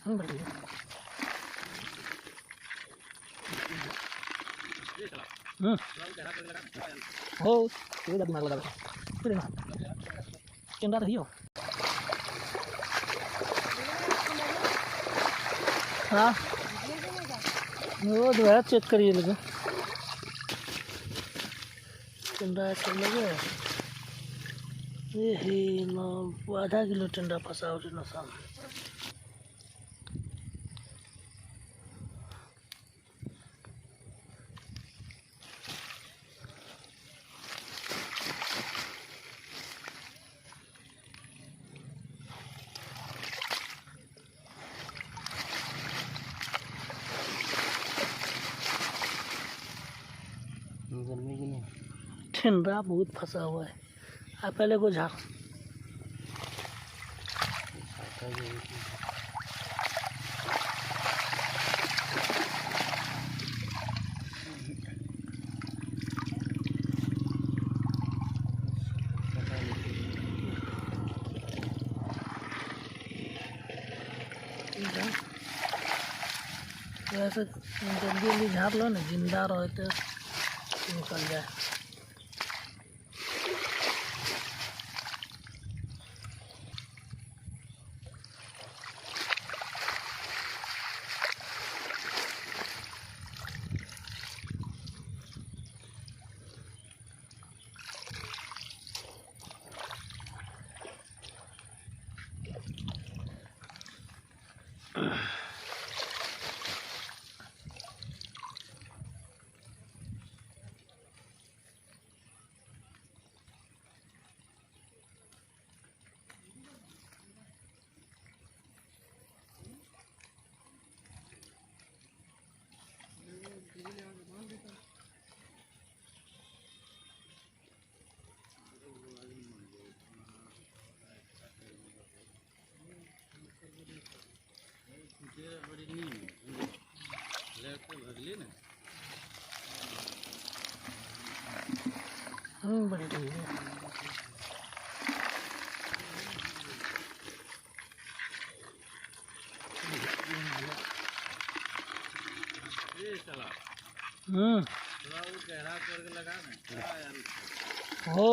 बढ़िया। हो ये जब मार लगा फिर कैमरा रही हो। हाँ वो जो है चेक करिए लगे टेंडा चल लगे ये ही ना आधा किलो टेंडा फंसा हो ना सामने। टेंडा बहुत फंसा हुआ है। आप पहले को झाड़ वैसे जल्दी जल्दी झाड़ लो ना, जिंदा रहे तो निकल जाए। बड़ी ठीक है। हो